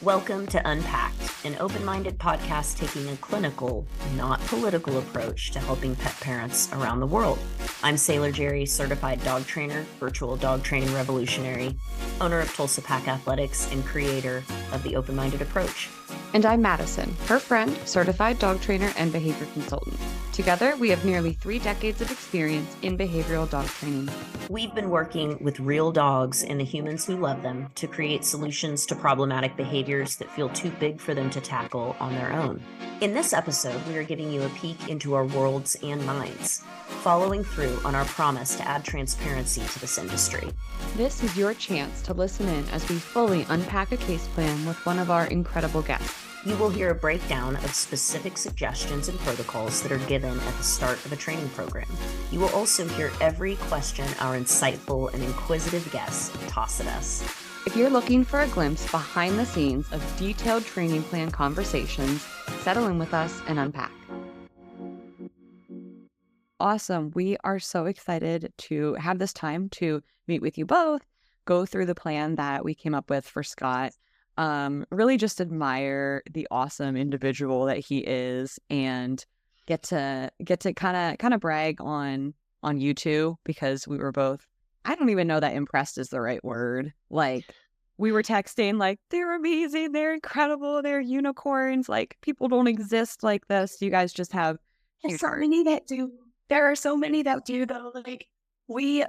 Welcome to unPACKed, an open-minded podcast taking a clinical, not political approach to helping pet parents around the world. I'm Sailor Jerri, certified dog trainer, virtual dog training revolutionary, owner of Tulsa Pack Athletics, and creator of the open-minded approach. And I'm Mattison, her friend, certified dog trainer and behavior consultant. Together, we have nearly 3 decades of experience in behavioral dog training. We've been working with real dogs and the humans who love them to create solutions to problematic behaviors that feel too big for them to tackle on their own. In this episode, we are giving you a peek into our worlds and minds, following through on our promise to add transparency to this industry. This is your chance to listen in as we fully unpack a case plan with one of our incredible guests. You will hear a breakdown of specific suggestions and protocols that are given at the start of a training program. You will also hear every question our insightful and inquisitive guests toss at us. If you're looking for a glimpse behind the scenes of detailed training plan conversations, settle in with us and unpack. Awesome. We are so excited to have this time to meet with you both, go through the plan that we came up with for Scott. Really just admire the awesome individual that he is, and get to kind of brag on you two, because we were both, I don't even know that impressed is the right word. Like, we were texting like, they're amazing, they're incredible, they're unicorns, like people don't exist like this. You guys just have There's so many that do. There are so many that do though. Like, we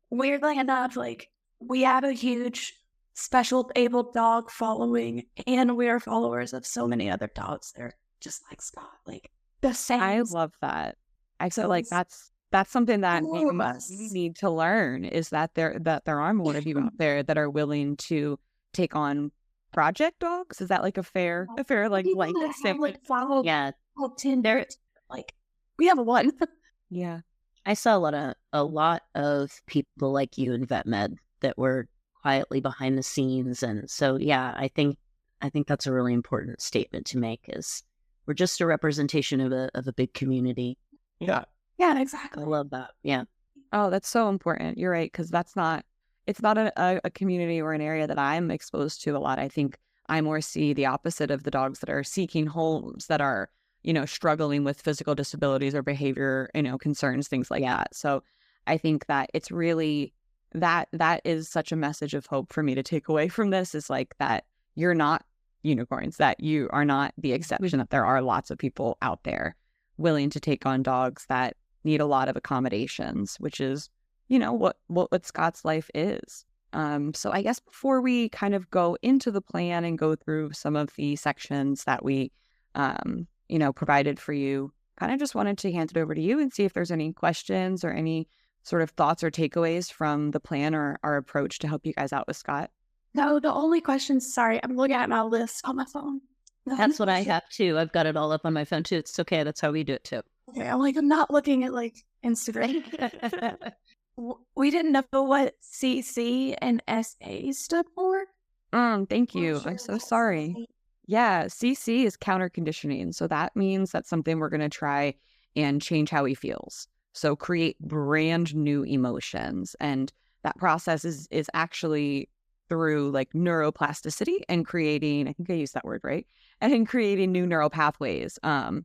weirdly enough, like, we have a huge special abled dog following, and we are followers of so many other dogs. They're just like Scott, like the same. I love that. I feel like that's something that we need to learn, is that there are more of you out there that are willing to take on project dogs. Is that like a fair like follow Yeah, Tinder? Like, we have one. Yeah, I saw a lot of people like you in vet med that were quietly behind the scenes, and so yeah, I think that's a really important statement to make. Is we're just a representation of a big community. Yeah, exactly. I love that. Yeah. oh, that's so important. You're right, because it's not a community or an area that I'm exposed to a lot. I think I more see the opposite of the dogs that are seeking homes, that are, struggling with physical disabilities or behavior, concerns, things like that. So I think that it's really that is such a message of hope for me to take away from this, is like that you're not unicorns, that you are not the exception, that there are lots of people out there willing to take on dogs that need a lot of accommodations, which is, what Scott's life is. So I guess before we kind of go into the plan and go through some of the sections that we, provided for you, kind of just wanted to hand it over to you and see if there's any questions or any sort of thoughts or takeaways from the plan or our approach to help you guys out with Scott. No, the only questions, sorry, I'm looking at my list on my phone. That's what I have too. I've got it all up on my phone too. It's okay. That's how we do it too. Okay, I'm not looking at like Instagram. We didn't know what CC and SA stood for. Thank you. I'm so sorry. Yeah, CC is counter conditioning. So that means that's something we're going to try and change how he feels. So create brand new emotions. And that process is actually through like neuroplasticity and creating, I think I used that word right, and in creating new neural pathways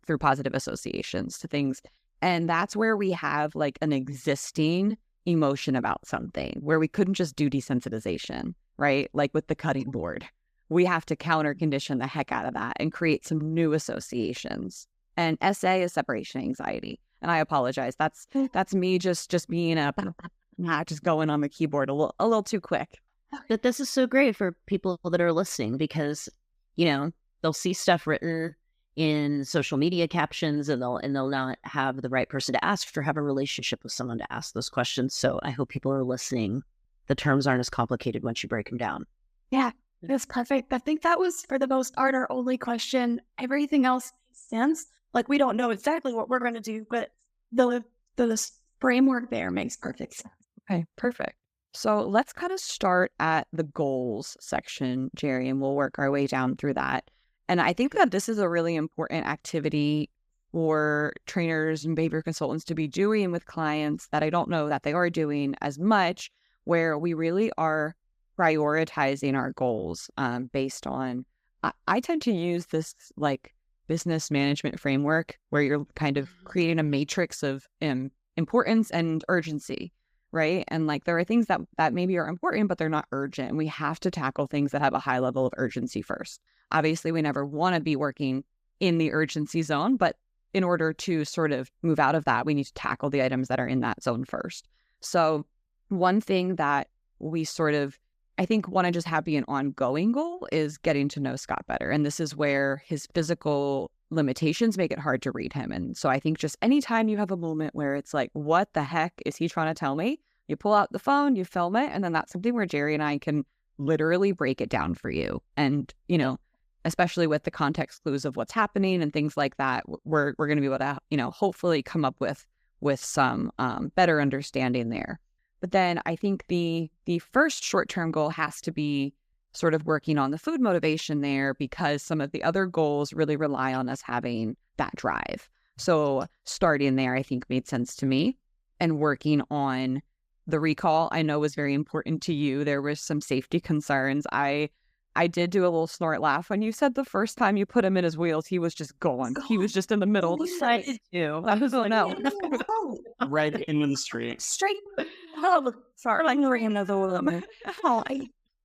through positive associations to things. And that's where we have like an existing emotion about something, where we couldn't just do desensitization, right? Like with the cutting board. We have to counter condition the heck out of that and create some new associations. And SA is separation anxiety. And I apologize. That's me just being just going on the keyboard a little too quick. But this is so great for people that are listening, because they'll see stuff written in social media captions, and they'll not have the right person to ask, or have a relationship with someone to ask those questions. So I hope people are listening. The terms aren't as complicated once you break them down. Yeah, that's perfect. I think that was, for the most part, our only question. Everything else makes sense. Like, we don't know exactly what we're going to do, but the framework there makes perfect sense. Okay, perfect. So let's kind of start at the goals section, Jerri, and we'll work our way down through that. And I think that this is a really important activity for trainers and behavior consultants to be doing with clients that I don't know that they are doing as much, where we really are prioritizing our goals based on I tend to use this like business management framework where you're kind of creating a matrix of importance and urgency, right? And like there are things that maybe are important, but they're not urgent. And we have to tackle things that have a high level of urgency first. Obviously, we never want to be working in the urgency zone, but in order to sort of move out of that, we need to tackle the items that are in that zone first. So one thing that we sort of, I think, want to just have be an ongoing goal is getting to know Scott better. And this is where his physical limitations make it hard to read him. And so I think just anytime you have a moment where it's like, what the heck is he trying to tell me? You pull out the phone, you film it, and then that's something where Jerri and I can literally break it down for you. And, you know, especially with the context clues of what's happening and things like that, we're going to be able to, you know, hopefully come up with some better understanding there. But then I think the first short-term goal has to be sort of working on the food motivation there, because some of the other goals really rely on us having that drive. So starting there, I think, made sense to me. And working on the recall, I know was very important to you. There was some safety concerns. I did do a little snort laugh when you said the first time you put him in his wheels, he was just going. He was just in the middle of the street too. I was like, no. Right into the street. Straight. Oh, sorry. Like another woman. Oh,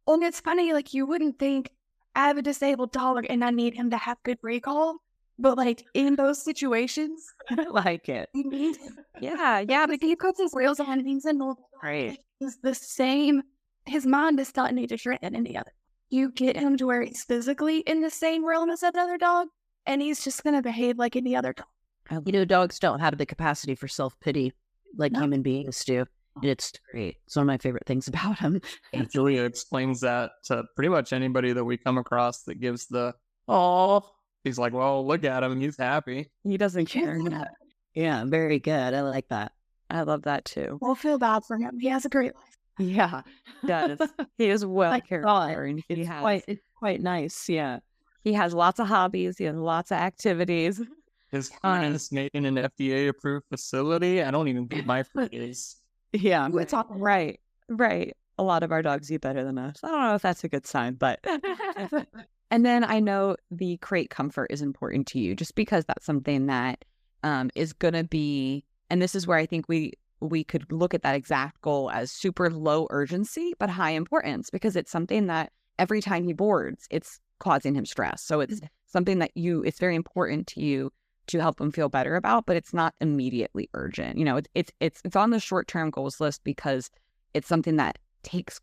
and it's funny, like you wouldn't think I have a disabled dog and I need him to have good recall, but like in those situations, I like it. you need him. Yeah. But he puts his wheels on and he's in normal. Right. He's the same. His mind does not need to shrink in any other. You get him to where he's physically in the same realm as another dog, and he's just going to behave like any other dog. You know, dogs don't have the capacity for self-pity like human beings do. And it's great. It's one of my favorite things about him. And Julia explains that to pretty much anybody that we come across that gives the, oh, he's like, well, look at him. He's happy. He doesn't care. Yeah, very good. I like that. I love that too. We'll feel bad for him. He has a great life. Yeah, Does. He is well cared for. And it's quite nice. Yeah. He has lots of hobbies. He has lots of activities. His harness made in an FDA-approved facility. I don't even think my food is. Yeah. It's all right. A lot of our dogs eat better than us. I don't know if that's a good sign, but. And then I know the crate comfort is important to you, just because that's something that is going to be, and this is where I think we could look at that exact goal as super low urgency, but high importance, because it's something that every time he boards, it's causing him stress. So it's something that it's very important to you to help him feel better about, but it's not immediately urgent. You know, it's on the short-term goals list because it's something that takes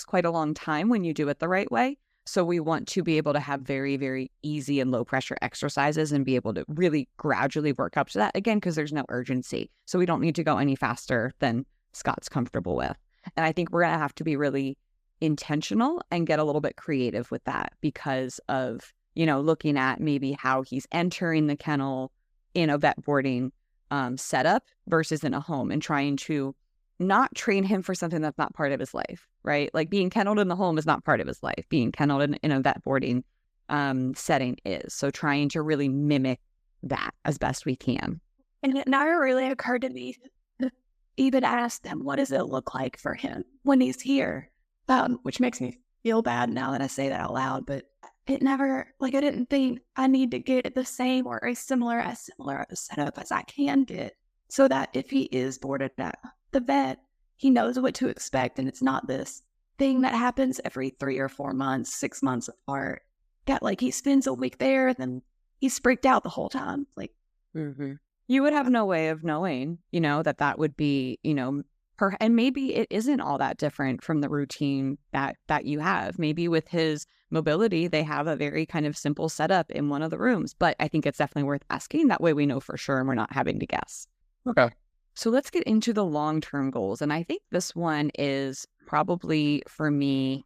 quite a long time when you do it the right way. So we want to be able to have very, very easy and low pressure exercises and be able to really gradually work up to that, again, because there's no urgency. So we don't need to go any faster than Scott's comfortable with. And I think we're going to have to be really intentional and get a little bit creative with that, because of, you know, looking at maybe how he's entering the kennel in a vet boarding setup versus in a home, and trying to not train him for something that's not part of his life, right? Like being kenneled in the home is not part of his life. Being kenneled in a vet boarding setting is. So trying to really mimic that as best we can. And it never really occurred to me to even ask them, what does it look like for him when he's here? Which makes me feel bad now that I say that out loud, but it never, like, I didn't think I need to get the same or as similar of a setup as I can get, so that if he is boarded at the vet, he knows what to expect, and it's not this thing that happens every 3 or 4 months, 6 months apart. That, like, he spends a week there, then he's freaked out the whole time. Like, you would have no way of knowing, you know, that would be, you know, and maybe it isn't all that different from the routine that you have. Maybe with his mobility, they have a very kind of simple setup in one of the rooms, but I think it's definitely worth asking. That way we know for sure and we're not having to guess. Okay. So let's get into the long-term goals. And I think this one is probably, for me,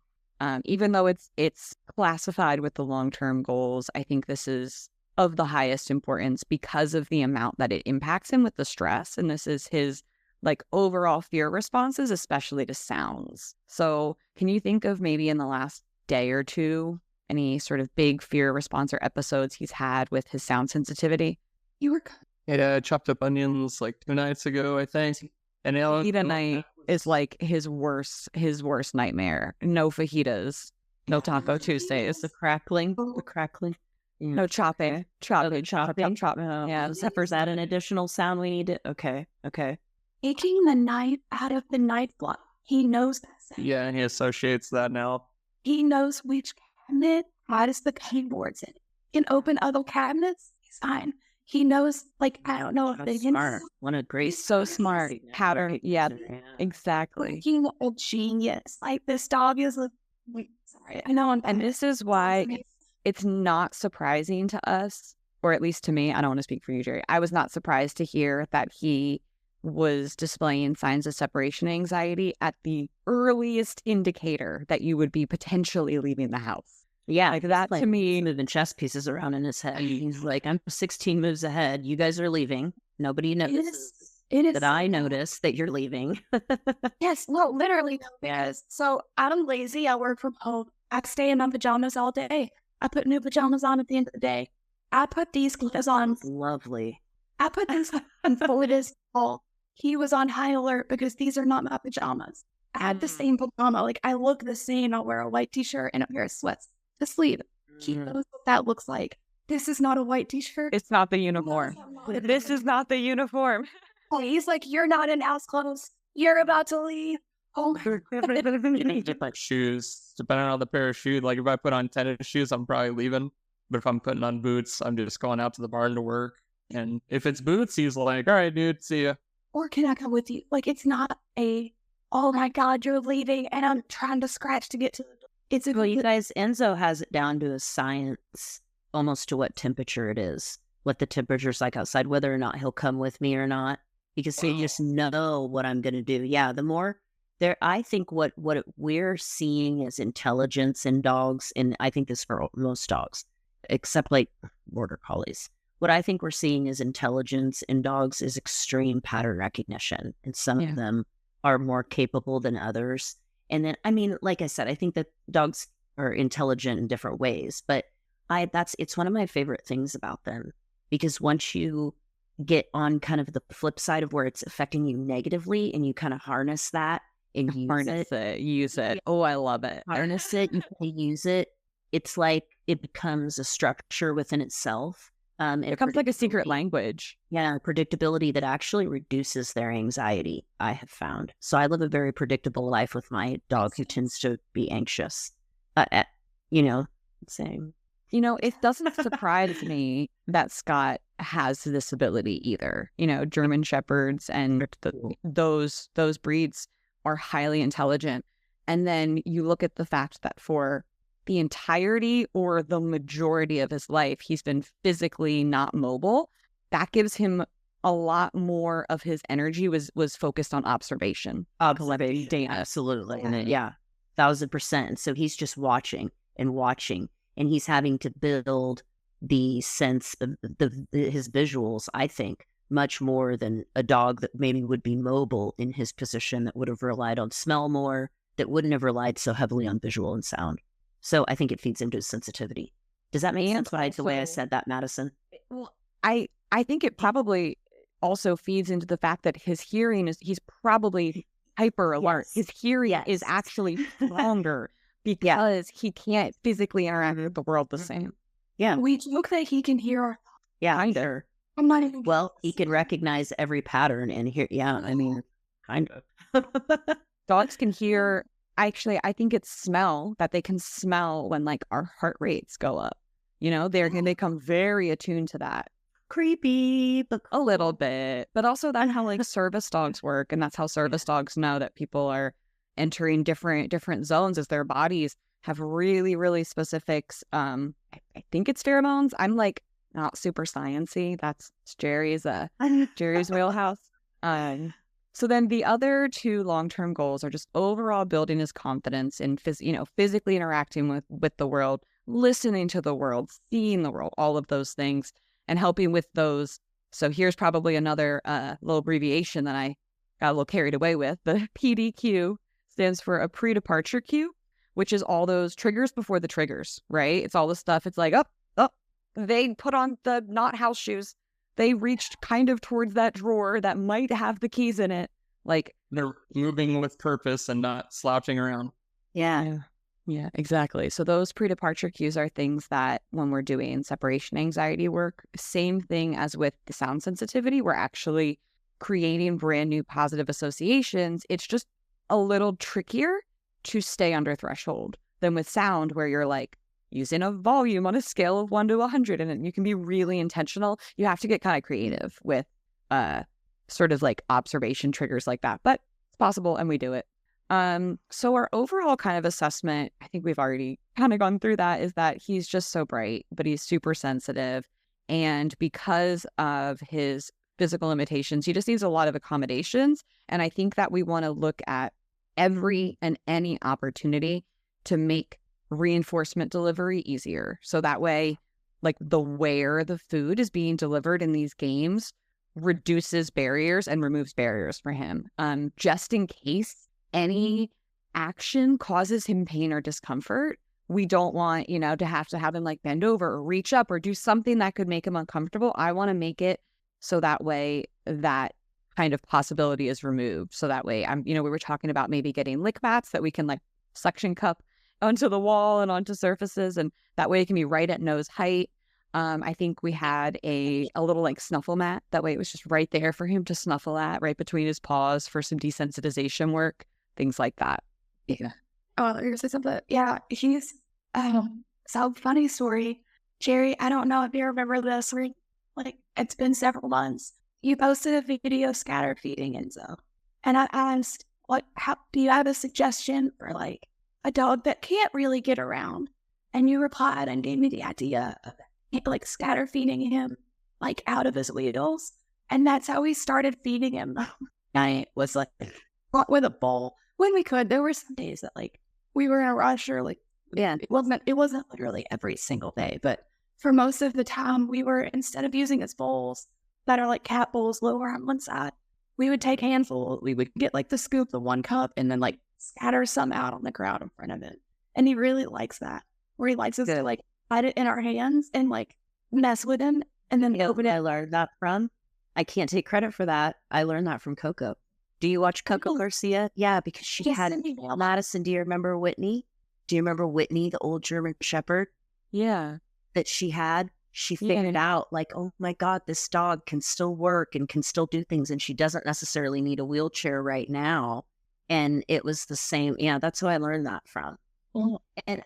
even though it's classified with the long-term goals, I think this is of the highest importance because of the amount that it impacts him with the stress. And this is his like overall fear responses, especially to sounds. So can you think of maybe in the last day or two, any sort of big fear response or episodes he's had with his sound sensitivity? you were It chopped up onions like 2 nights ago, I think. And Fajita night is like his worst nightmare. No fajitas. No Taco Tuesdays. The crackling. No chopping. Chopping. Yeah, is that an additional sound we need? Okay. Taking the knife out of the knife block. He knows that sound. Yeah, and he associates that now. He knows which cabinet has the cutting boards in it. He can open other cabinets. He's fine. He knows, like, I don't know if they can. Smart. What a great. He's so smart. Pattern. Yeah, exactly. He's a genius. Like, this dog is sorry, I know. And this is why it's not surprising to us, or at least to me. I don't want to speak for you, Jerri. I was not surprised to hear that he was displaying signs of separation anxiety at the earliest indicator that you would be potentially leaving the house. Yeah, like that to me. Moving chess pieces around in his head. He's like, I'm 16 moves ahead. You guys are leaving. Nobody notices. It is that I notice that you're leaving. Yes, no, literally. Yes. So I'm lazy. I work from home. I stay in my pajamas all day. I put new pajamas on at the end of the day. I put these clothes on. Lovely. I put this on for this fall. He was on high alert because these are not my pajamas. I had the same pajama. Like, I look the same. I'll wear a white t-shirt and a pair of sweats to sleep. He knows what that looks like. This is not a white t-shirt. It's not the uniform. This is not the uniform. He's like, you're not in house clothes. You're about to leave. Oh my God. Like shoes, depending on the pair of shoes. Like if I put on tennis shoes, I'm probably leaving. But if I'm putting on boots, I'm just going out to the barn to work. And if it's boots, he's like, all right, dude, see ya. Or can I come with you? Like, it's not oh my God, you're leaving and I'm trying to scratch to get to the door. It's well, you guys, Enzo has it down to a science, almost to what temperature it is, what the temperature's like outside, whether or not he'll come with me or not. Because they just know what I'm going to do. Yeah, the more there, I think what we're seeing is intelligence in dogs, and I think this for most dogs, except like border collies. What I think we're seeing is intelligence in dogs is extreme pattern recognition, and some of them are more capable than others. And then, I mean, like I said, I think that dogs are intelligent in different ways, but it's one of my favorite things about them, because once you get on kind of the flip side of where it's affecting you negatively and you kind of harness that and use it. Oh, I love it. Harness it, you can use it. It's like it becomes a structure within itself. It becomes like a secret language. Yeah, predictability that actually reduces their anxiety, I have found. So I live a very predictable life with my dog who tends to be anxious. Same. It doesn't surprise me that Scott has this ability either. German Shepherds and those breeds are highly intelligent. And then you look at the fact that for the entirety or the majority of his life, he's been physically not mobile. That gives him a lot more of his energy was focused on observation. Absolutely. Yeah, 1,000%. So he's just watching. And he's having to build the sense of his visuals, I think, much more than a dog that maybe would be mobile in his position, that would have relied on smell more, that wouldn't have relied so heavily on visual and sound. So I think it feeds into his sensitivity. Does that make sense by the way I said that, Mattison? Well, I think it probably also feeds into the fact that his hearing he's probably hyper alert. His hearing is actually stronger. Because he can't physically interact with the world the same. Yeah. We joke that he can hear our thoughts. Yeah, I'm I'm not even... Well, he can recognize every pattern and hear... Yeah, I mean, kind of. Dogs can hear... Actually, I think it's smell, that they can smell when, like, our heart rates go up. They become very attuned to that. Creepy, but a little bit. But also that's how, like, service dogs work. And that's how service dogs know that people are entering different zones, as their bodies have really, really specific, I think it's pheromones. I'm like not super sciencey. That's Jerri's wheelhouse. So then the other two long-term goals are just overall building his confidence in physically interacting with the world, listening to the world, seeing the world, all of those things, and helping with those. So here's probably another little abbreviation that I got a little carried away with. The PDQ stands for a pre-departure cue, which is all those triggers before the triggers, right? It's all the stuff. It's like, they put on the not house shoes. They reached kind of towards that drawer that might have the keys in it. Like, they're moving with purpose and not slouching around. Yeah. Yeah, exactly. So those pre-departure cues are things that when we're doing separation anxiety work, same thing as with the sound sensitivity, we're actually creating brand new positive associations. It's just a little trickier to stay under threshold than with sound, where you're like using a volume on a scale of 1 to 100, and you can be really intentional. You have to get kind of creative with sort of like observation triggers like that, but it's possible and we do it. So our overall kind of assessment, I think we've already kind of gone through that, is that he's just so bright, but he's super sensitive. And because of his physical limitations, he just needs a lot of accommodations. And I think that we want to look at every and any opportunity to make reinforcement delivery easier. So that way, like the where the food is being delivered in these games reduces barriers and removes barriers for him. Just in case any action causes him pain or discomfort, we don't want, to have him like bend over or reach up or do something that could make him uncomfortable. I want to make it so that way that kind of possibility is removed. So that way we were talking about maybe getting lick mats that we can like suction cup onto the wall and onto surfaces, and that way it can be right at nose height. I think we had a little like snuffle mat. That way it was just right there for him to snuffle at, right between his paws for some desensitization work, things like that. Yeah. Oh, you're gonna say something? Yeah, he's so funny story. Jerri, I don't know if you remember this, where like it's been several months. You posted a video scatter feeding Enzo. And I asked, how do you have a suggestion for like a dog that can't really get around? And you replied and gave me the idea of like scatter feeding him like out of his wheels. And that's how we started feeding him. I was like with a bowl when we could. There were some days that like we were in a rush, or like, yeah, it wasn't literally every single day, but for most of the time we were, instead of using his bowls that are like cat bowls lower on one side, we would take handful. We would get like the scoop, the 1 cup, and then like scatter some out on the ground in front of it. And he really likes that, where he likes us to like hide it in our hands and like mess with him and then open it. I learned that from, I can't take credit for that. I learned that from Coco. Do you watch Coco Garcia? Yeah, because she had Mattison. Do you remember Whitney? Do you remember Whitney, the old German Shepherd? Yeah. That she had? She figured out like, oh my God, this dog can still work and can still do things, and she doesn't necessarily need a wheelchair right now. And it was the same. Yeah, that's who I learned that from. Mm. And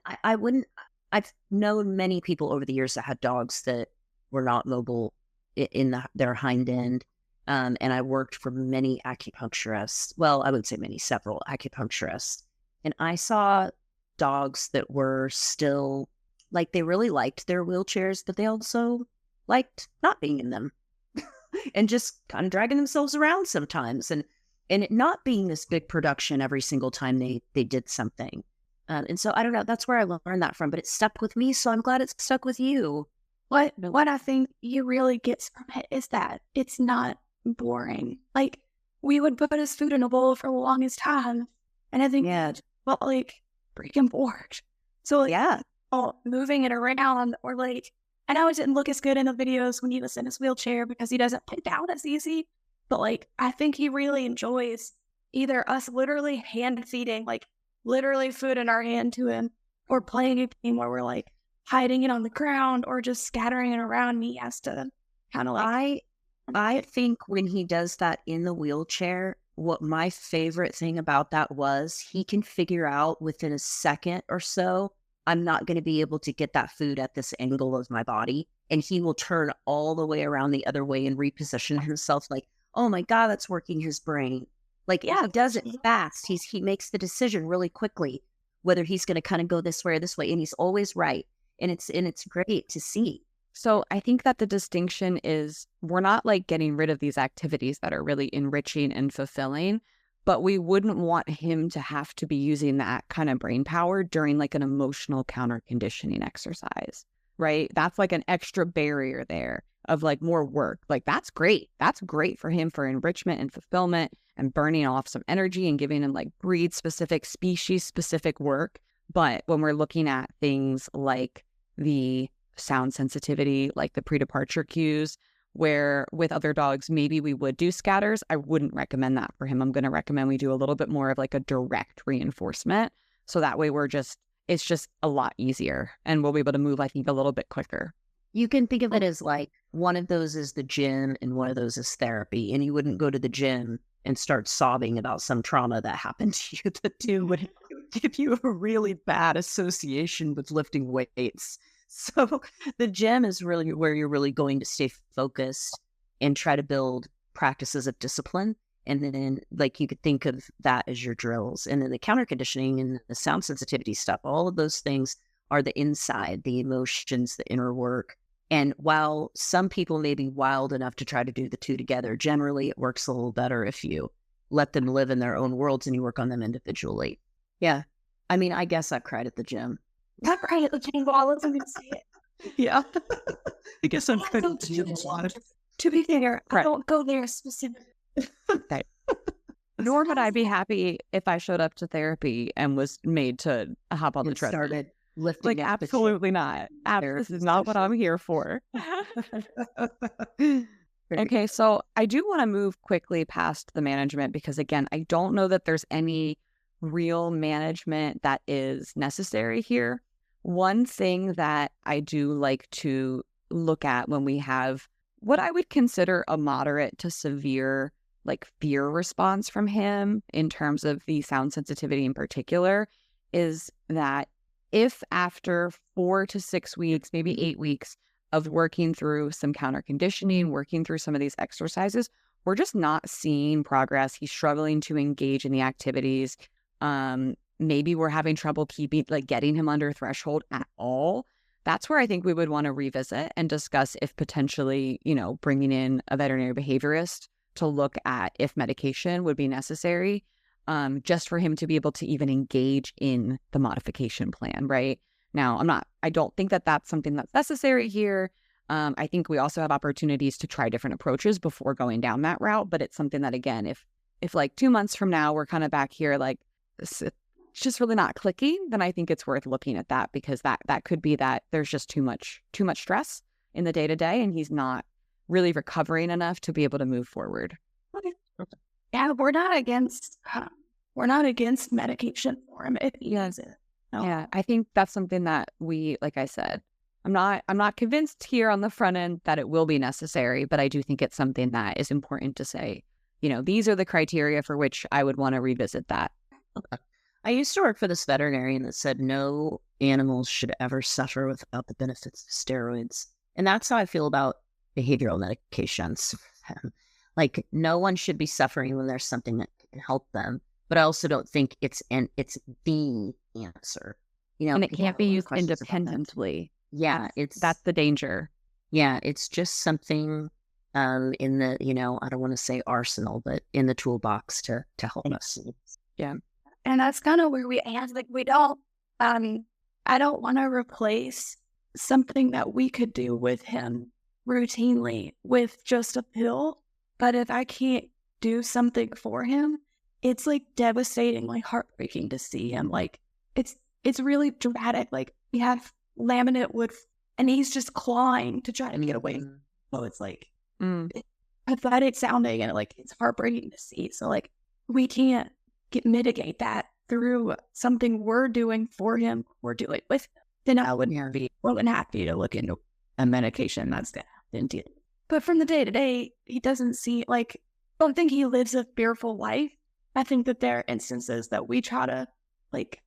I've known many people over the years that had dogs that were not mobile in their hind end. And I worked for many acupuncturists. Well, I would say several acupuncturists. And I saw dogs that were still, like, they really liked their wheelchairs, but they also liked not being in them and just kind of dragging themselves around sometimes. And it not being this big production every single time they did something. And so I don't know, that's where I learned that from, but it stuck with me. So I'm glad it stuck with you. What I think you really get from it is that it's not boring. Like, we would put his food in a bowl for the longest time, and I think felt like freaking bored. So like, moving it around, or like, I know it didn't look as good in the videos when he was in his wheelchair because he doesn't put down as easy, but like, I think he really enjoys either us literally hand feeding, like literally food in our hand to him, or playing a game where we're like hiding it on the ground or just scattering it around, and he has to kind of like... I think when he does that in the wheelchair, what my favorite thing about that was, he can figure out within a second or so, I'm not going to be able to get that food at this angle of my body. And he will turn all the way around the other way and reposition himself like, oh my God, that's working his brain. Like, he does it fast. He makes the decision really quickly, whether he's going to kind of go this way or this way. And he's always right. And it's great to see. So I think that the distinction is, we're not like getting rid of these activities that are really enriching and fulfilling, but we wouldn't want him to have to be using that kind of brain power during like an emotional counter conditioning exercise, right? That's like an extra barrier there of like more work. Like, that's great. That's great for him for enrichment and fulfillment and burning off some energy and giving him like breed specific, species specific work. But when we're looking at things like the sound sensitivity, like the pre-departure cues, where with other dogs, maybe we would do scatters, I wouldn't recommend that for him. I'm going to recommend we do a little bit more of like a direct reinforcement. So that way we're just it's just a lot easier, and we'll be able to move, I think, a little bit quicker. You can think of it as like one of those is the gym and one of those is therapy. And you wouldn't go to the gym and start sobbing about some trauma that happened to you. The two would give you a really bad association with lifting weights. So the gym is really where you're really going to stay focused and try to build practices of discipline. And then, like, you could think of that as your drills. And then the counter conditioning and the sound sensitivity stuff, all of those things are the inside, the emotions, the inner work. And while some people may be wild enough to try to do the two together, generally it works a little better if you let them live in their own worlds and you work on them individually. Yeah. I mean, I guess I've cried at the gym. I've cried at the gym while I wasn't going to say it. Yeah. I guess I've cried at the gym a lot. To be fair, I Right. don't go there specifically. Okay. Nor would I be happy if I showed up to therapy and was made to hop on the And treadmill. started lifting. Like, absolutely not. This is not what I'm here for. Okay, so I do want to move quickly past the management because, again, I don't know that there's any real management that is necessary here. One thing that I do like to look at when we have what I would consider a moderate to severe, like, fear response from him in terms of the sound sensitivity in particular is that if after 4 to 6 weeks, maybe 8 weeks of working through some counter conditioning, working through some of these exercises, we're just not seeing progress. He's struggling to engage in the activities. Maybe we're having trouble getting him under threshold at all. That's where I think we would want to revisit and discuss if potentially, bringing in a veterinary behaviorist to look at if medication would be necessary, just for him to be able to even engage in the modification plan, right? Now, I don't think that that's something that's necessary here. I think we also have opportunities to try different approaches before going down that route. But it's something that, again, if like 2 months from now, we're kind of back here, like, it's just really not clicking, then I think it's worth looking at that because that could be that there's just too much stress in the day-to-day and he's not really recovering enough to be able to move forward. Okay. Yeah, we're not against medication for him if he needs it. No. Yeah, I think that's something that we, like I said, I'm not convinced here on the front end that it will be necessary, but I do think it's something that is important to say, these are the criteria for which I would want to revisit that. Okay. I used to work for this veterinarian that said no animals should ever suffer without the benefits of steroids. And that's how I feel about behavioral medications. Like, no one should be suffering when there's something that can help them. But I also don't think it's the answer. And it can't be used independently. Yeah, that's the danger. Yeah, it's just something in the, I don't want to say arsenal, but in the toolbox to help us. Yeah. And that's kind of where we ask, like, we don't, I don't want to replace something that we could do with him routinely with just a pill. But if I can't do something for him, it's like devastating, like heartbreaking to see him. Like, it's really dramatic. Like, we have laminate wood and he's just clawing to try to get away. So it's like pathetic sounding and like it's heartbreaking to see. So like we can't mitigate that through something we're doing for him, we're doing with him. Then I would be more than happy to look into a medication that's going to happen to you. But from the day to day, he doesn't see, like, I don't think he lives a fearful life. I think that there are instances that we try to, like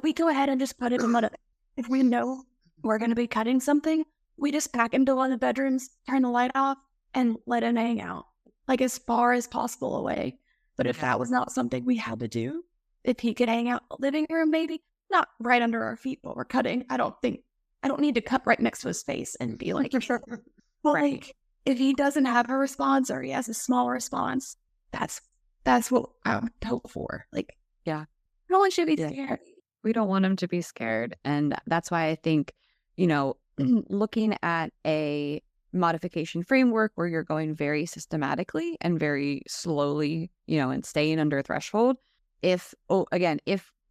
we go ahead and just put him in if we know we're going to be cutting something, we just pack him to one of the bedrooms, turn the light off, and let him hang out, like, as far as possible away. But if that was not something we had to do, if he could hang out in the living room, maybe not right under our feet while we're cutting. I don't need to cut right next to his face and be like, but like, if he doesn't have a response or he has a small response, that's what I would hope for. Like, yeah, no one should be scared. We don't want him to be scared. And that's why I think, looking at a modification framework where you're going very systematically and very slowly, and staying under a threshold, if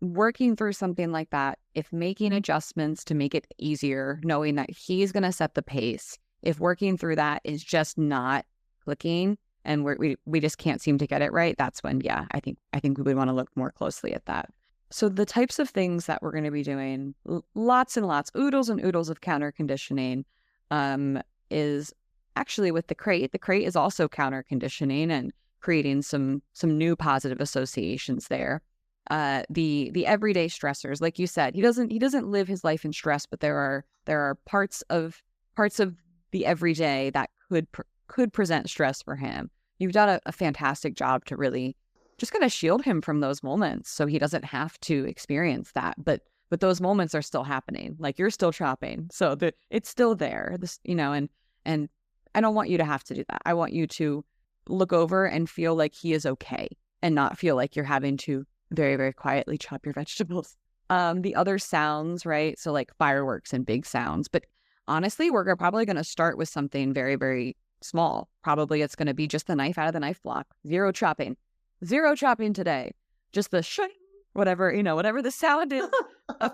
working through something like that, if making adjustments to make it easier, knowing that he's going to set the pace, if working through that is just not clicking and we just can't seem to get it right, that's when, I think we would want to look more closely at that. So the types of things that we're going to be doing, lots and lots, oodles and oodles of counter conditioning, is actually with the crate. The crate is also counter conditioning and creating some new positive associations there. The everyday stressors, like you said, he doesn't live his life in stress, but there are parts of the everyday that could present stress for him. You've done a fantastic job to really just kind of shield him from those moments so he doesn't have to experience that. But those moments are still happening. Like, you're still chopping. So it's still there. And I don't want you to have to do that. I want you to look over and feel like he is okay and not feel like you're having to very, very quietly chop your vegetables. The other sounds, right? So like fireworks and big sounds. But honestly, we're probably going to start with something very, very small. Probably it's going to be just the knife out of the knife block. Zero chopping today. Just the shing, whatever the sound is. I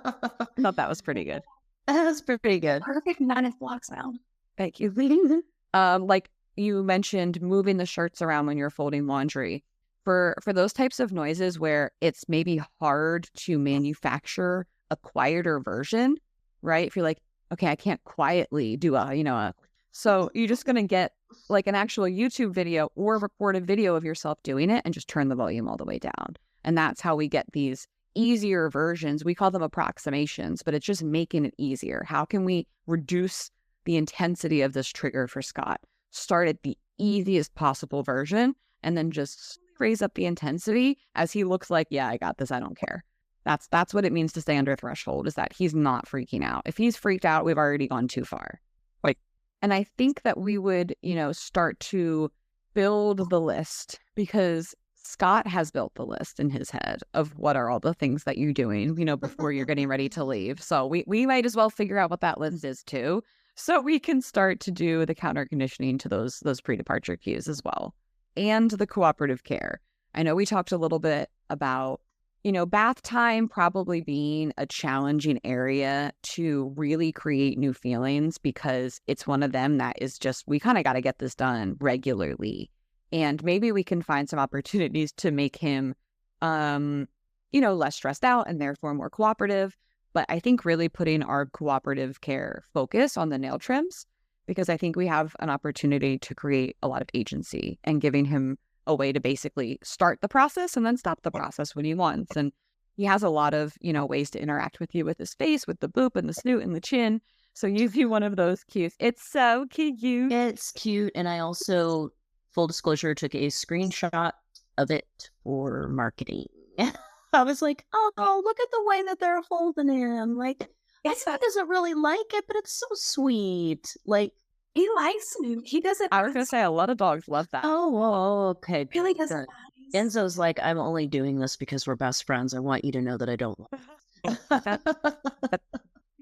thought that was pretty good. That was pretty good. Perfect knife block sound. Thank you. Like you mentioned, moving the shirts around when you're folding laundry. For those types of noises where it's maybe hard to manufacture a quieter version, right? If you're like, okay, I can't quietly do so you're just going to get like an actual YouTube video or recorded video of yourself doing it and just turn the volume all the way down. And that's how we get these easier versions. We call them approximations, but it's just making it easier. How can we reduce the intensity of this trigger for Scott? Start at the easiest possible version and then just raise up the intensity as he looks like, yeah, I got this. I don't care. That's what it means to stay under threshold, is that he's not freaking out. If he's freaked out, we've already gone too far. And I think that we would, start to build the list, because Scott has built the list in his head of what are all the things that you're doing, before you're getting ready to leave. So we might as well figure out what that list is too, so we can start to do the counter conditioning to those pre-departure cues as well. And the cooperative care. I know we talked a little bit about, bath time probably being a challenging area to really create new feelings, because it's one of them that is just, we kind of got to get this done regularly. And maybe we can find some opportunities to make him, less stressed out and therefore more cooperative. But I think really putting our cooperative care focus on the nail trims, because I think we have an opportunity to create a lot of agency and giving him a way to basically start the process and then stop the process when he wants. And he has a lot of, ways to interact with you with his face, with the boop and the snoot and the chin. So you see one of those cues. It's so cute. It's cute. And I also, full disclosure, took a screenshot of it for marketing. I was like, oh, look at the way that they're holding him. Like, Yes, he doesn't really like it, but it's so sweet. Like, he likes me. He doesn't. I was going to say, a lot of dogs love that. oh, okay. Really does. Good. Enzo's like, I'm only doing this because we're best friends. I want you to know that I don't love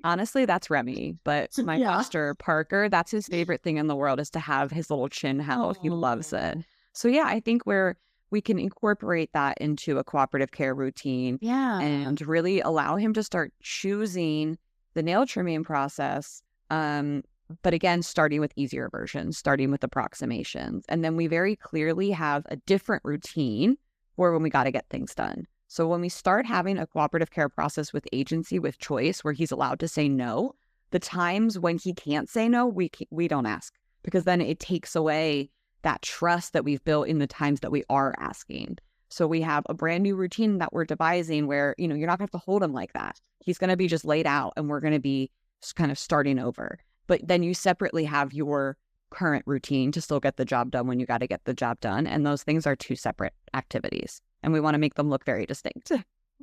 Honestly, that's Remy, but my master Parker, that's his favorite thing in the world, is to have his little chin held. He loves it. So yeah, I think we can incorporate that into a cooperative care routine. Yeah. And really allow him to start choosing the nail trimming process. But again, starting with easier versions, starting with approximations. And then we very clearly have a different routine for when we got to get things done. So when we start having a cooperative care process with agency, with choice, where he's allowed to say no, the times when he can't say no, we don't ask, because then it takes away that trust that we've built in the times that we are asking. So we have a brand new routine that we're devising where, you're not going to have to hold him like that. He's going to be just laid out and we're going to be kind of starting over. But then you separately have your current routine to still get the job done when you got to get the job done. And those things are two separate activities. And we want to make them look very distinct.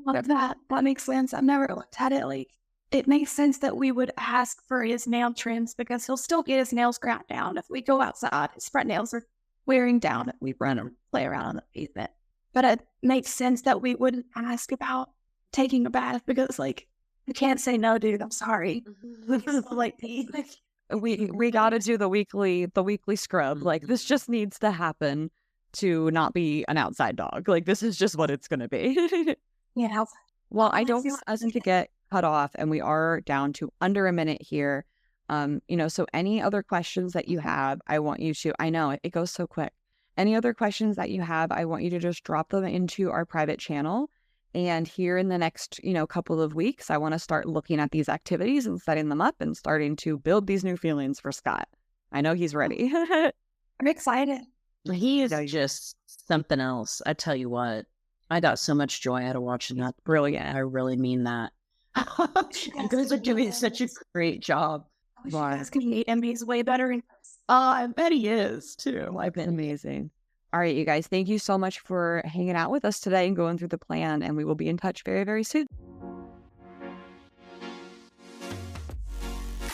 Love that. That makes sense. I've never looked at it like, it makes sense that we would ask for his nail trims, because he'll still get his nails ground down. If we go outside, his front nails are wearing down and we run and play around on the pavement. But it makes sense that we wouldn't ask about taking a bath, because you can't say no, dude. I'm sorry. We got to do the weekly scrub. Like, this just needs to happen to not be an outside dog. Like, this is just what it's going to be. Yeah. Well, I don't want us to get cut off, and we are down to under a minute here. So any other questions that you have, I want you to, I know it goes so quick. Any other questions that you have, I want you to just drop them into our private channel. And here in the next, couple of weeks, I want to start looking at these activities and setting them up and starting to build these new feelings for Scott. I know he's ready. I'm excited. He is just something else. I tell you what, I got so much joy out of watching that. Brilliant. I really mean that. You guys are doing such a great job. I wish you guys could meet him. He's way better. I bet he is too. I've been amazing. All right, you guys, thank you so much for hanging out with us today and going through the plan. And we will be in touch very, very soon.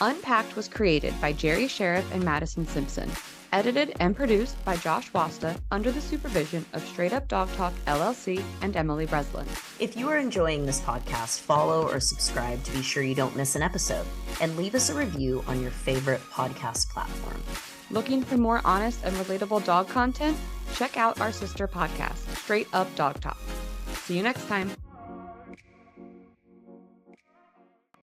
Unpacked was created by Jerri Scherff and Mattison Simpson. Edited and produced by Josh Wasta under the supervision of Straight Up Dog Talk LLC and Emily Breslin. If you are enjoying this podcast, follow or subscribe to be sure you don't miss an episode, and leave us a review on your favorite podcast platform. Looking for more honest and relatable dog content? Check out our sister podcast, Straight Up Dog Talk. See you next time.